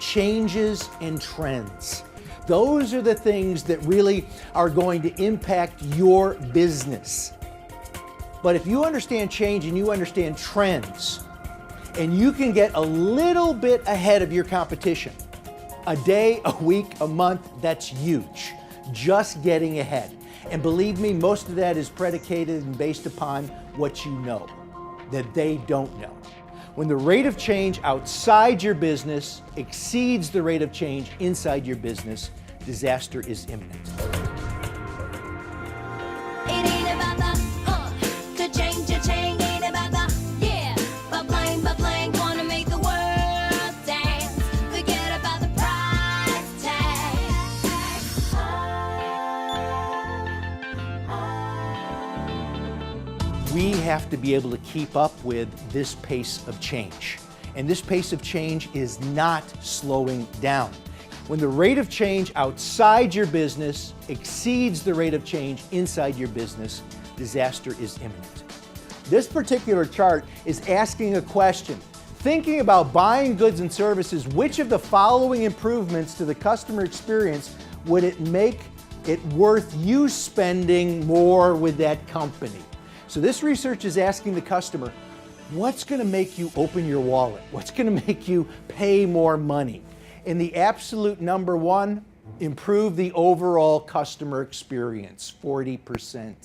changes and trends. Those are the things that really are going to impact your business. But if you understand change and you understand trends, and you can get a little bit ahead of your competition, a day, a week, a month, that's huge. Just getting ahead. And believe me, most of that is predicated and based upon what you know, that they don't know. When the rate of change outside your business exceeds the rate of change inside your business, disaster is imminent. We have to be able to keep up with this pace of change. And this pace of change is not slowing down. When the rate of change outside your business exceeds the rate of change inside your business, disaster is imminent. This particular chart is asking a question. Thinking about buying goods and services, which of the following improvements to the customer experience would it make it worth you spending more with that company? So this research is asking the customer, what's going to make you open your wallet? What's going to make you pay more money? And the absolute number one, improve the overall customer experience, 40%.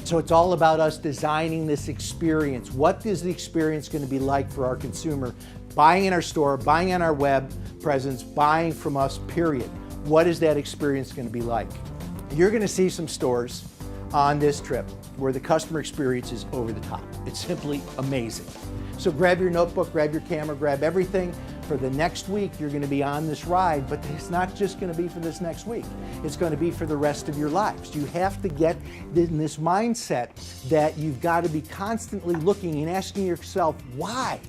So it's all about us designing this experience. What is the experience going to be like for our consumer buying in our store, buying on our web presence, buying from us, period? What is that experience going to be like? You're going to see some stores on this trip where the customer experience is over the top. It's simply amazing. So grab your notebook, grab your camera, grab everything. For the next week, you're going to be on this ride, but it's not just going to be for this next week. It's going to be for the rest of your lives. You have to get in this mindset that you've got to be constantly looking and asking yourself, why?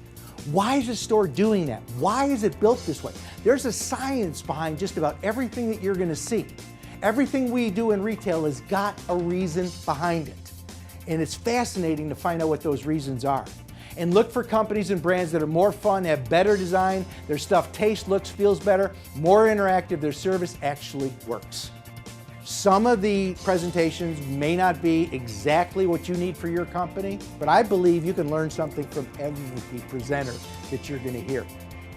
Why is the store doing that? Why is it built this way? There's a science behind just about everything that you're going to see. Everything we do in retail has got a reason behind it. And it's fascinating to find out what those reasons are. And look for companies and brands that are more fun, have better design, their stuff tastes, looks, feels better, more interactive, their service actually works. Some of the presentations may not be exactly what you need for your company, but I believe you can learn something from every presenter that you're going to hear.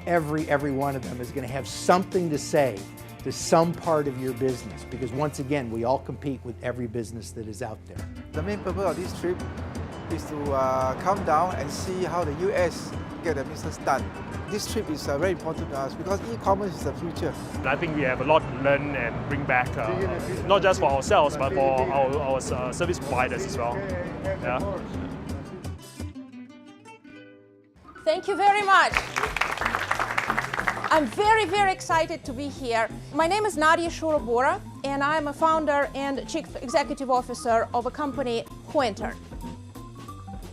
Every one of them is going to have something to say to some part of your business, because once again, we all compete with every business that is out there. The main purpose of this trip is to come down and see how the US get the business done. This trip is very important to us because e-commerce is the future. I think we have a lot to learn and bring back, not just for ourselves, but for our service providers as well. Yeah. Thank you very much. I'm very excited to be here. My name is Nadia Shurabura, and I'm a founder and chief executive officer of a company, Pointer.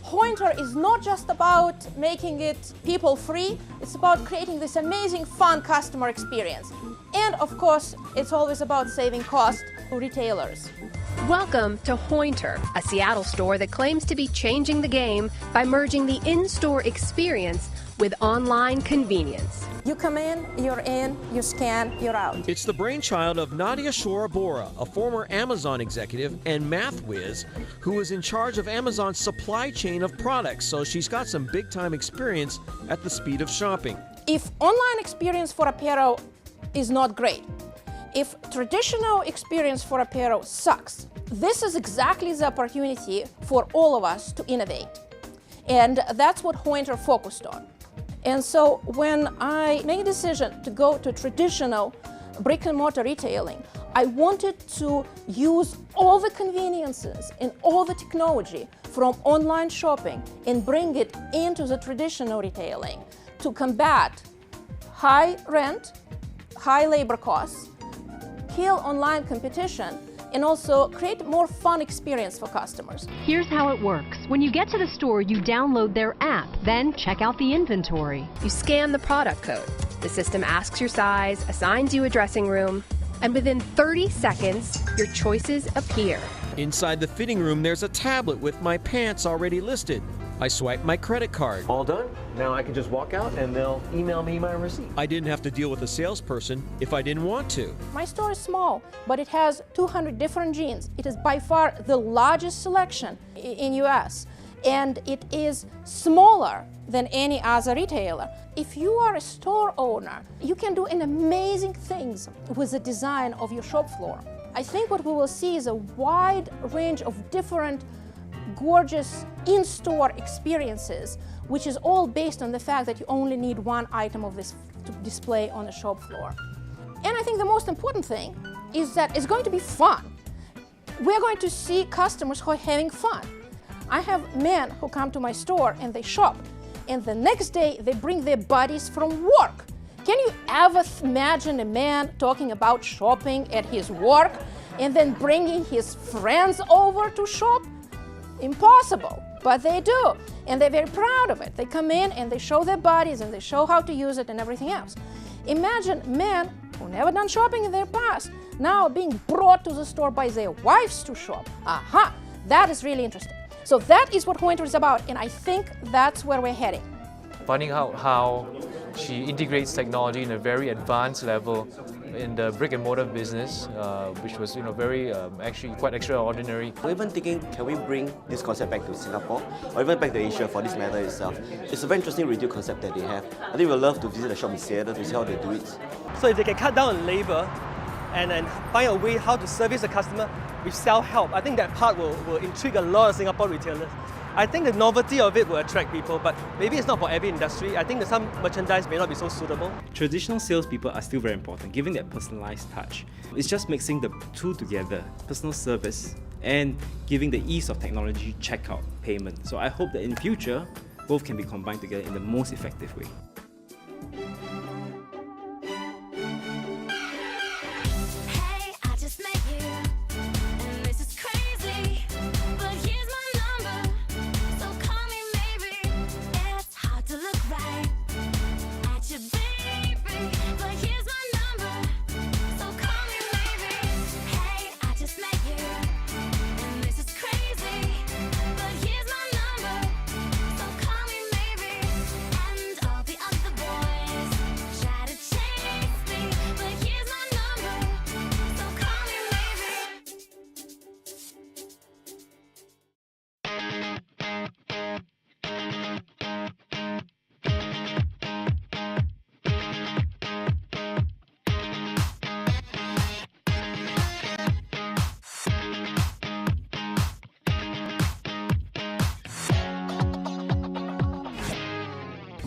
Pointer is not just about making it people-free, it's about creating this amazing, fun customer experience. And of course, it's always about saving cost to retailers. Welcome to Pointer, a Seattle store that claims to be changing the game by merging the in-store experience with online convenience. You come in, you're in, you scan, you're out. It's the brainchild of Nadia Shorabora, a former Amazon executive and math whiz who was in charge of Amazon's supply chain of products, so she's got some big-time experience at the speed of shopping. If online experience for apparel is not great, if traditional experience for apparel sucks, this is exactly the opportunity for all of us to innovate. And that's what Pointer focused on. And so when I made a decision to go to traditional brick and mortar retailing, I wanted to use all the conveniences and all the technology from online shopping and bring it into the traditional retailing to combat high rent, high labor costs, kill online competition, and also create a more fun experience for customers. Here's how it works. When you get to the store, you download their app, then check out the inventory. You scan the product code. The system asks your size, assigns you a dressing room, and within 30 seconds, your choices appear. Inside the fitting room, there's a tablet with my pants already listed. I swiped my credit card. All done. Now I can just walk out and they'll email me my receipt. I didn't have to deal with a salesperson if I didn't want to. My store is small, but it has 200 different jeans. It is by far the largest selection in US, and it is smaller than any other retailer. If you are a store owner, you can do an amazing things with the design of your shop floor. I think what we will see is a wide range of different gorgeous in-store experiences, which is all based on the fact that you only need one item of this to display on the shop floor. And I think the most important thing is that it's going to be fun. We're going to see customers who are having fun. I have men who come to my store and they shop, and the next day they bring their buddies from work. Can you ever imagine a man talking about shopping at his work and then bringing his friends over to shop? Impossible, but they do, and they're very proud of it. They come in and they show their bodies and they show how to use it and everything else. Imagine men who never done shopping in their past now being brought to the store by their wives to shop. Aha, that is really interesting. So that is what Pointer is about, and I think that's where we're heading. Finding out how she integrates technology in a very advanced level in the brick and mortar business, which was very actually quite extraordinary. We're even thinking, can we bring this concept back to Singapore or even back to Asia for this matter itself? It's a very interesting retail concept that they have. I think we'd love to visit the shop in Seattle to see how they do it. So if they can cut down on labor and then find a way how to service the customer with self-help, I think that part will intrigue a lot of Singapore retailers. I think the novelty of it will attract people, but maybe it's not for every industry. I think that some merchandise may not be so suitable. Traditional salespeople are still very important, giving that personalized touch. It's just mixing the two together, personal service and giving the ease of technology, checkout, payment. So I hope that in future, both can be combined together in the most effective way.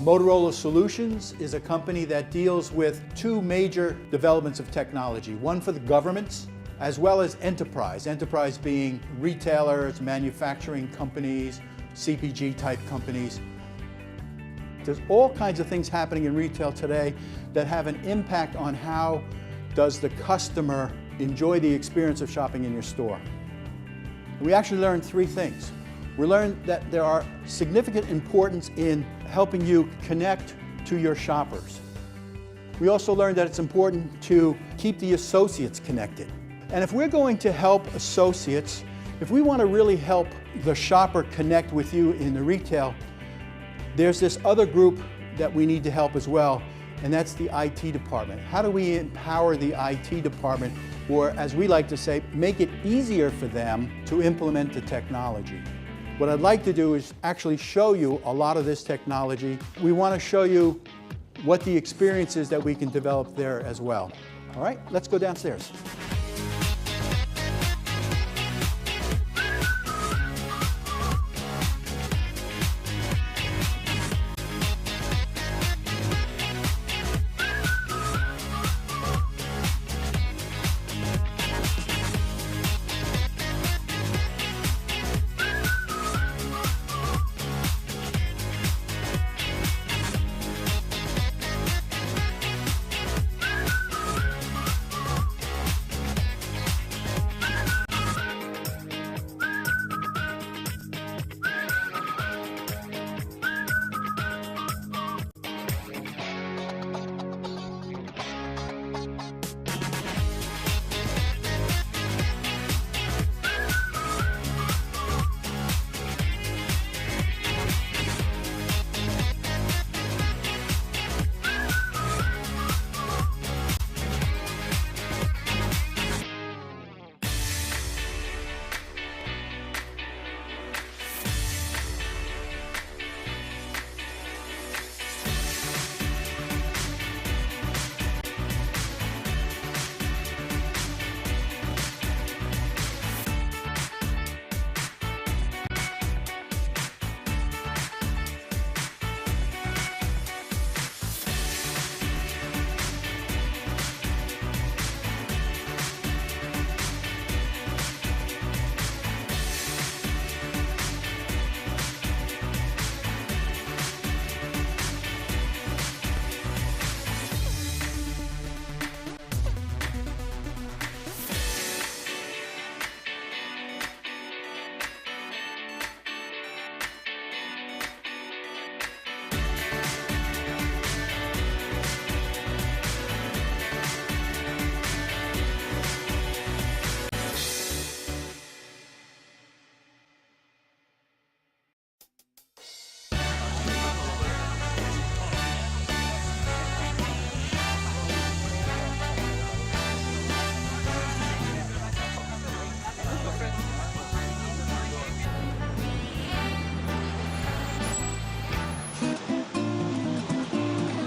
Motorola Solutions is a company that deals with two major developments of technology, one for the governments as well as enterprise. Enterprise being retailers, manufacturing companies, CPG type companies. There's all kinds of things happening in retail today that have an impact on how does the customer enjoy the experience of shopping in your store. We actually learned three things. We learned that there are significant importance in helping you connect to your shoppers. We also learned that it's important to keep the associates connected. And if we're going to help associates, if we want to really help the shopper connect with you in the retail, there's this other group that we need to help as well, and that's the IT department. How do we empower the IT department, or as we like to say, make it easier for them to implement the technology? What I'd like to do is actually show you a lot of this technology. We want to show you what the experience is that we can develop there as well. All right, let's go downstairs.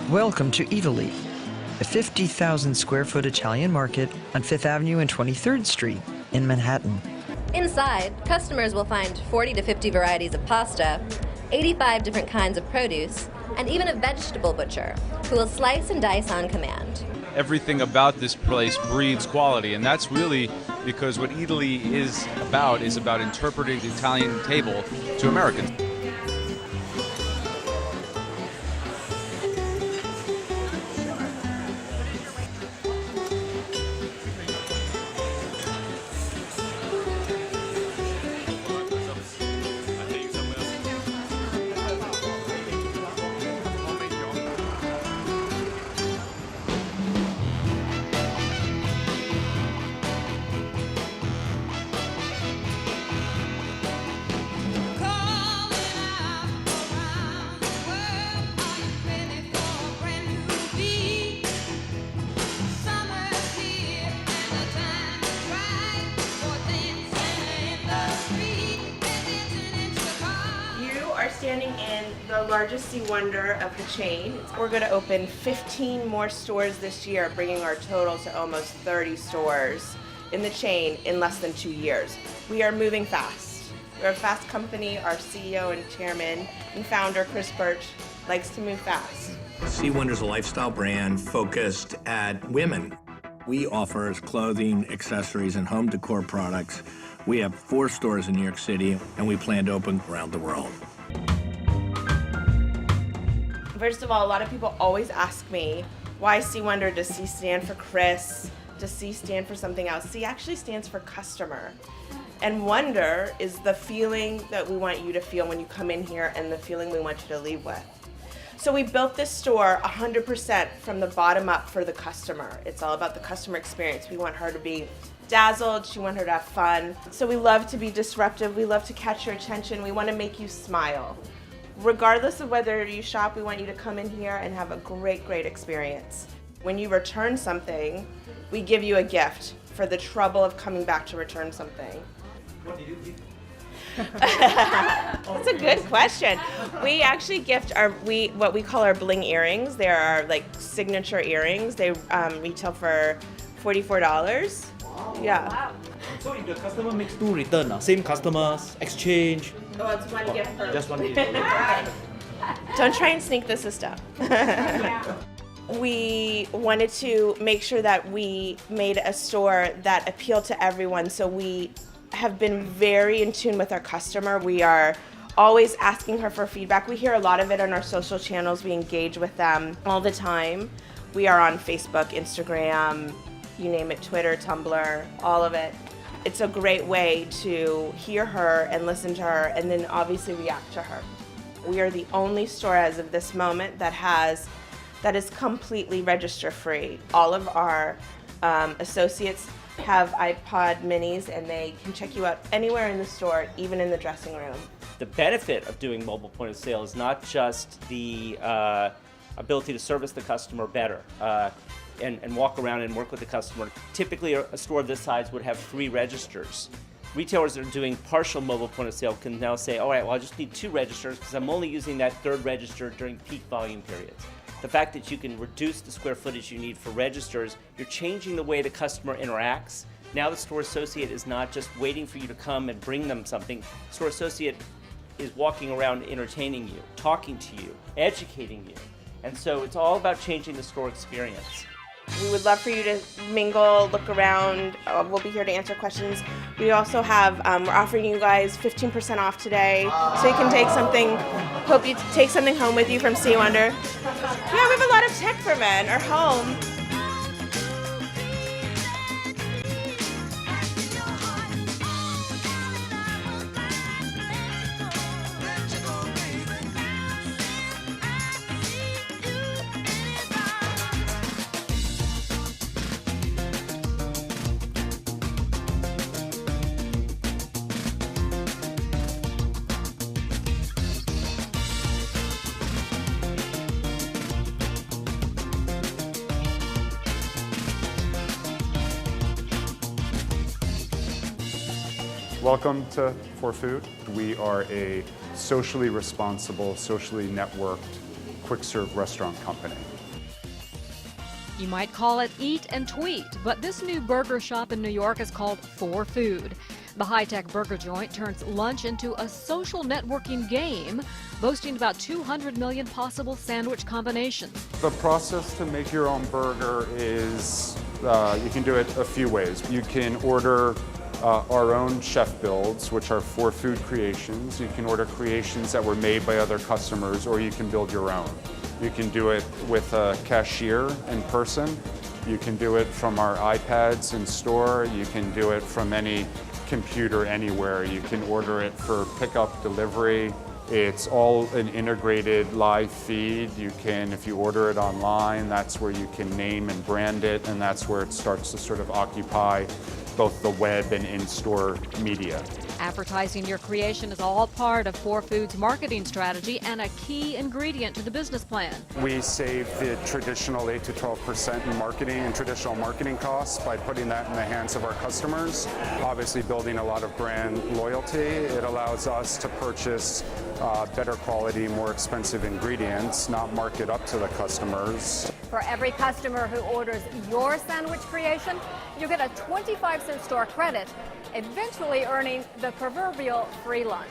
Welcome to Italy, a 50,000 square foot Italian market on 5th Avenue and 23rd Street in Manhattan. Inside, customers will find 40 to 50 varieties of pasta, 85 different kinds of produce, and even a vegetable butcher who will slice and dice on command. Everything about this place breeds quality, and that's really because what Italy is about interpreting the Italian table to Americans. Standing in the largest Sea Wonder of the chain. We're going to open 15 more stores this year, bringing our total to almost 30 stores in the chain in less than 2 years. We are moving fast. We're a fast company. Our CEO and chairman and founder, Chris Birch, likes to move fast. Sea Wonder is a lifestyle brand focused at women. We offer clothing, accessories, and home decor products. We have 4 stores in New York City, and we plan to open around the world. First of all, a lot of people always ask me, why Sea Wonder? Does C stand for Chris? Does C stand for something else? C actually stands for customer. And wonder is the feeling that we want you to feel when you come in here and the feeling we want you to leave with. So we built this store 100% from the bottom up for the customer. It's all about the customer experience. We want her to be dazzled, we want her to have fun. So we love to be disruptive, we love to catch your attention, we want to make you smile. Regardless of whether you shop, we want you to come in here and have a great, great experience. When you return something, we give you a gift for the trouble of coming back to return something. What do you give? That's a good question. We actually gift what we call our bling earrings. They are like signature earrings. They retail for $44. Yeah. Wow. So if the customer makes 2 returns, same customers, exchange. Oh, it's one gift per. Just one gift. Don't try and sneak the system. We wanted to make sure that we made a store that appealed to everyone, so we have been very in tune with our customer. We are always asking her for feedback. We hear a lot of it on our social channels. We engage with them all the time. We are on Facebook, Instagram, you name it, Twitter, Tumblr, all of it. It's a great way to hear her and listen to her and then obviously react to her. We are the only store as of this moment that is completely register free. All of our associates have iPod minis and they can check you out anywhere in the store, even in the dressing room. The benefit of doing mobile point of sale is not just the ability to service the customer better and walk around and work with the customer. Typically, a store of this size would have 3 registers. Retailers that are doing partial mobile point of sale can now say, all right, well, I just need 2 registers because I'm only using that 3rd register during peak volume periods. The fact that you can reduce the square footage you need for registers, you're changing the way the customer interacts. Now the store associate is not just waiting for you to come and bring them something. The store associate is walking around entertaining you, talking to you, educating you. And so it's all about changing the store experience. We would love for you to mingle, look around. We'll be here to answer questions. We also have, we're offering you guys 15% off today, so you can take something, hope you take something home with you from Sea Wonder. Yeah, we have a lot of tech for men, or home. Welcome to For Food. We are a socially responsible, socially networked quick-serve restaurant company. You might call it eat and tweet, but this new burger shop in New York is called 4Food. The high-tech burger joint turns lunch into a social networking game, boasting about 200 million possible sandwich combinations. The process to make your own burger is, you can do it a few ways. You can order our own chef builds, which are 4Food creations. You can order creations that were made by other customers, or you can build your own. You can do it with a cashier in person. You can do it from our iPads in store. You can do it from any computer anywhere. You can order it for pickup, delivery. It's all an integrated live feed. You can, if you order it online, that's where you can name and brand it, and that's where it starts to sort of occupy both the web and in-store media. Advertising your creation is all part of 4Food's marketing strategy and a key ingredient to the business plan. We save the traditional 8 to 12% in marketing and traditional marketing costs by putting that in the hands of our customers. Obviously building a lot of brand loyalty. It allows us to purchase better quality, more expensive ingredients, not mark it up to the customers. For every customer who orders your sandwich creation, you get a 25-cent store credit, eventually earning the proverbial free lunch.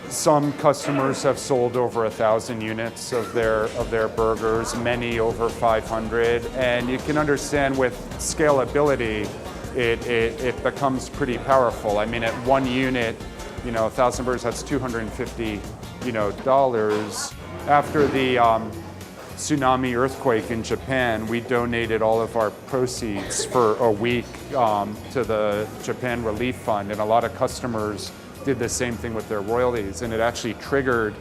Some customers have sold over 1,000 units of their burgers, many over 500, and you can understand with scalability, it becomes pretty powerful. I mean, at one unit, 1,000 burgers, that's $250, dollars. After the tsunami earthquake in Japan, we donated all of our proceeds for a week to the Japan Relief Fund, and a lot of customers did the same thing with their royalties, and it actually triggered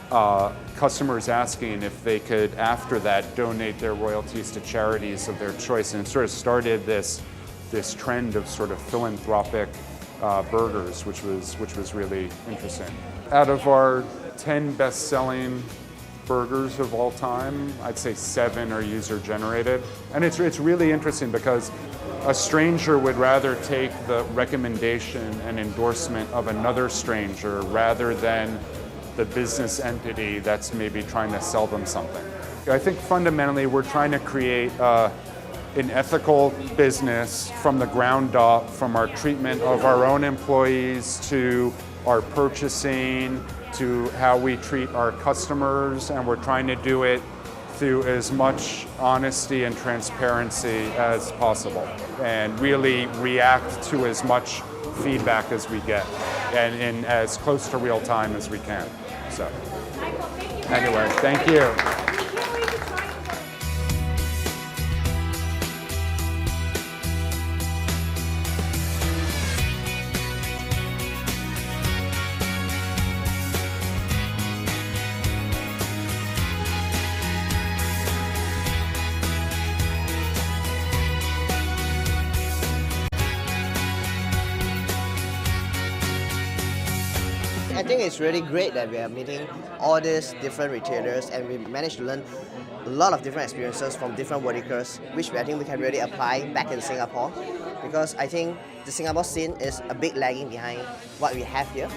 customers asking if they could, after that, donate their royalties to charities of their choice, and it sort of started this trend of sort of philanthropic burgers, which was really interesting. Out of our 10 best-selling burgers of all time, I'd say 7 are user-generated. And it's really interesting because a stranger would rather take the recommendation and endorsement of another stranger rather than the business entity that's maybe trying to sell them something. I think fundamentally we're trying to create an ethical business from the ground up, from our treatment of our own employees to our purchasing, to how we treat our customers, and we're trying to do it through as much honesty and transparency as possible, and really react to as much feedback as we get, and in as close to real time as we can. So, anyway, thank you. I think it's really great that we are meeting all these different retailers, and we managed to learn a lot of different experiences from different verticals, which I think we can really apply back in Singapore, because I think the Singapore scene is a bit lagging behind what we have here.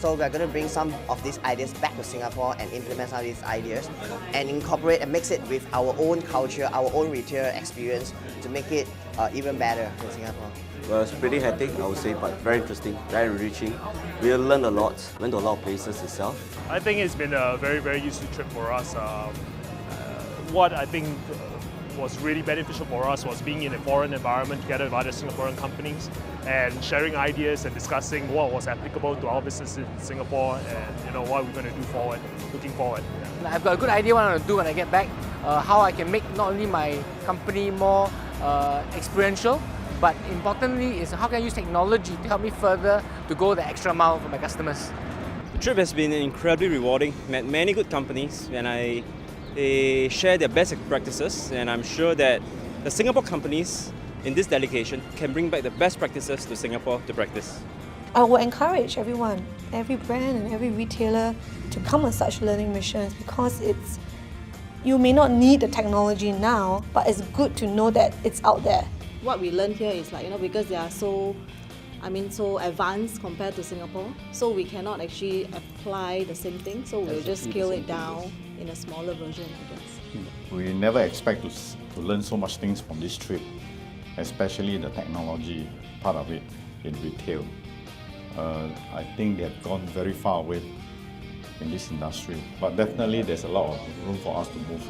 So we're going to bring some of these ideas back to Singapore and implement some of these ideas and incorporate and mix it with our own culture, our own retail experience to make it even better in Singapore. Well, it's pretty hectic, I would say, but very interesting, very enriching. We learned a lot, went to a lot of places itself. I think it's been a very, very useful trip for us. What I think was really beneficial for us was being in a foreign environment together with other Singaporean companies and sharing ideas and discussing what was applicable to our business in Singapore and what we're going to do looking forward. I've got a good idea what I want to do when I get back, how I can make not only my company more experiential, but importantly is how can I use technology to help me further to go the extra mile for my customers. The trip has been incredibly rewarding. Met many good companies, and they share their best practices, and I'm sure that the Singapore companies in this delegation can bring back the best practices to Singapore to practice. I will encourage everyone, every brand and every retailer to come on such learning missions, because you may not need the technology now, but it's good to know that it's out there. What we learn here is because they are so so advanced compared to Singapore. So we cannot actually apply the same thing. So we'll just scale it down in a smaller version, I guess. We never expect to learn so much things from this trip, especially the technology part of it in retail. I think they have gone very far away in this industry, but definitely there's a lot of room for us to move.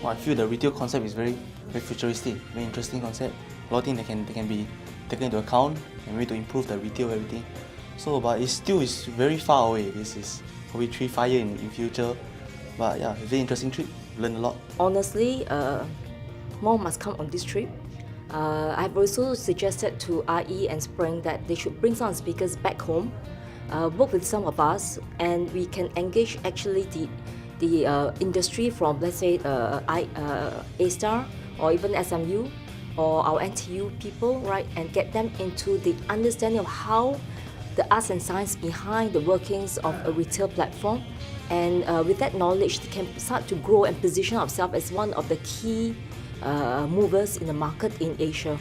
Well, I feel the retail concept is very futuristic, very interesting concept. A lot of things that can be taken into account and maybe to improve the retail everything. So, but it still is very far away. This is probably 3-5 years in future. But yeah, very interesting trip. Learn a lot. Honestly, more must come on this trip. I've also suggested to RE and Spring that they should bring some speakers back home, work with some of us, and we can engage actually the industry from, let's say, A-Star or even SMU or our NTU people, right, and get them into the understanding of how the arts and science behind the workings of a retail platform. And with that knowledge, they can start to grow and position ourselves as one of the key movers in the market in Asia.